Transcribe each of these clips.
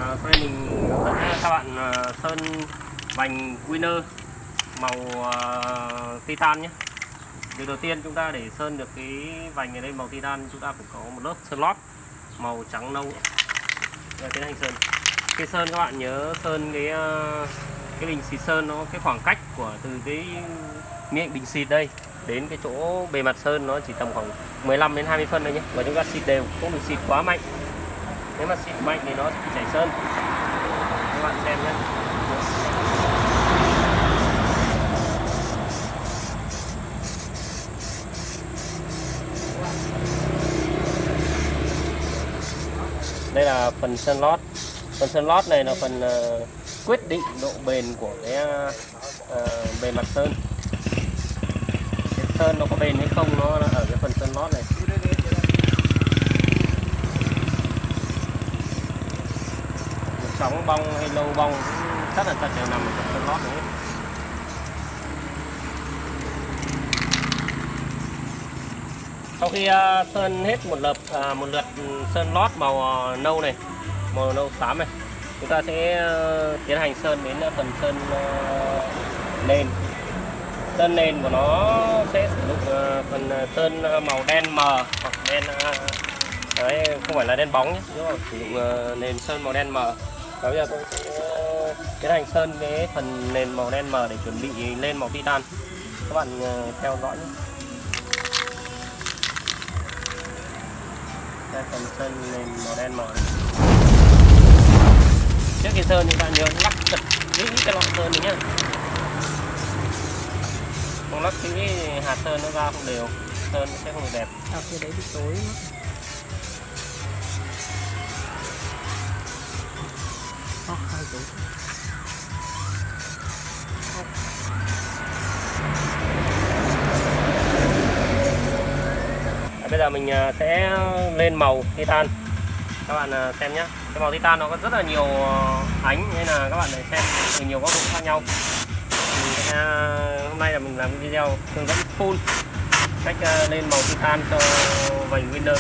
Sau đây mình hướng dẫn các bạn sơn vành Winner màu titan nhé. Điều đầu tiên chúng ta để sơn được cái vành này lên màu titan, chúng ta phải có một lớp sơn lót màu trắng nâu để tiến hành sơn. Khi sơn các bạn nhớ sơn cái bình xịt sơn nó cái khoảng cách của từ cái miệng bình xịt đây đến cái chỗ bề mặt sơn nó chỉ tầm khoảng 15 đến 20 phân thôi nhé. Và chúng ta xịt đều, không được xịt quá mạnh. Nếu mà xịt mạnh thì nó sẽ chảy sơn. Các bạn xem nhé. Đây là phần sơn lót. Phần sơn lót này là phần quyết định độ bền của cái bề mặt sơn. Cái sơn nó có bền hay không nó ở cái phần sơn lót này. Sóng bong hay lâu bong rất là chặt đều nằm ở phần sơn lót đấy. Sau khi sơn hết một lượt sơn lót màu nâu này, màu nâu xám này, chúng ta sẽ tiến hành sơn đến phần sơn nền. Sơn nền của nó sẽ sử dụng phần sơn màu đen mờ hoặc đen đấy, không phải là đen bóng nhé, nhưng mà sử dụng nền sơn màu đen mờ. Và bây giờ tôi sẽ tiến hành sơn cái phần nền màu đen mờ để chuẩn bị lên màu titan. Các bạn theo dõi nhé. Đây, phần sơn nền màu đen mờ. Trước khi sơn chúng ta nhớ lắc thật kỹ cái loại sơn này nhé. Không lắc kỹ hạt sơn nó ra không đều, sơn sẽ không được đẹp. Cái đấy bị tối quá. Hai tối. Bây giờ mình sẽ lên màu titan. Các bạn xem nhé. Cái màu titan nó có rất là nhiều ánh nên là các bạn để xem từ nhiều góc độ khác nhau. Hôm nay là mình làm video hướng dẫn full cách lên màu titan cho vành Winner.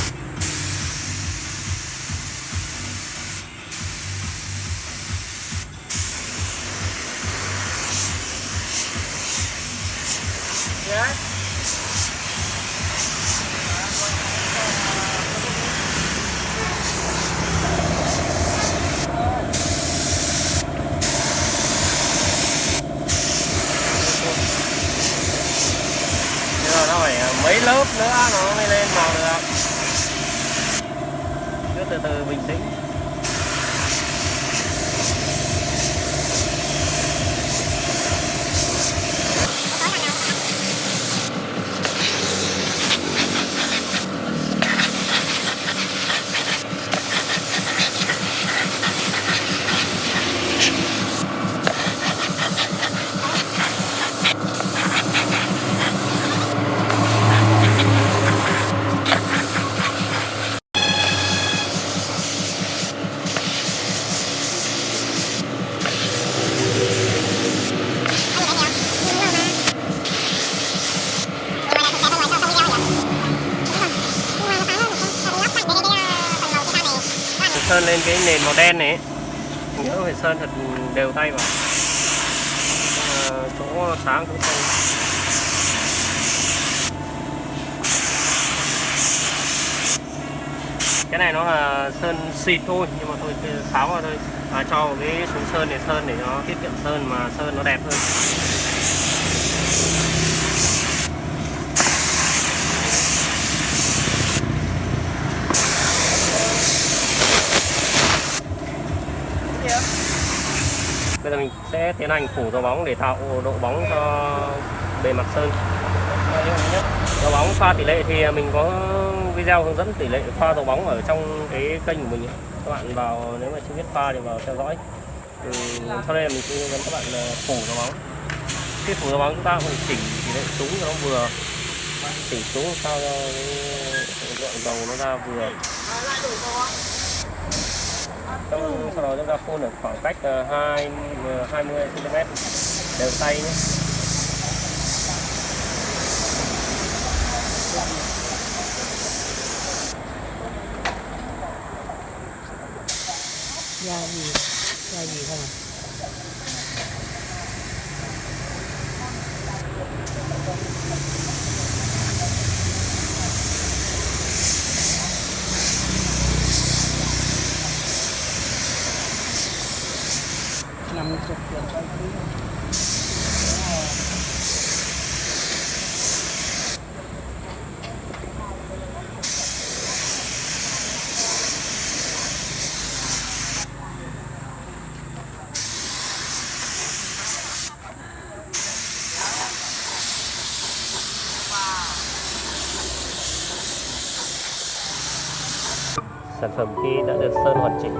Nó phải mấy lớp nữa nó mới lên màu được. Cứ từ từ bình tĩnh. Sơn lên cái nền màu đen này, nhớ phải sơn thật đều tay vào chỗ sáng chỗ không. Cái này nó là sơn xịt thôi, nhưng mà tôi tháo vào thôi, cho cái xuống sơn để sơn để nó tiết kiệm sơn mà sơn nó đẹp hơn. Bây giờ mình sẽ tiến hành phủ dầu bóng để tạo độ bóng cho bề mặt sơn. Dầu bóng pha tỷ lệ thì mình có video hướng dẫn tỷ lệ pha dầu bóng ở trong cái kênh của mình. Các bạn vào, nếu mà chưa biết pha thì vào theo dõi. Sau đây mình sẽ hướng dẫn các bạn phủ dầu bóng. Khi phủ dầu bóng chúng ta phải chỉnh tỷ lệ súng cho nó vừa, chỉnh súng sao cho cái lượng dầu nó ra vừa. Sau đó chúng ta phun ở khoảng cách 20 cm đều tay nhé. Da gì không à? Nằm chụp được quay phim. Sản phẩm khi đã được sơn hoàn chỉnh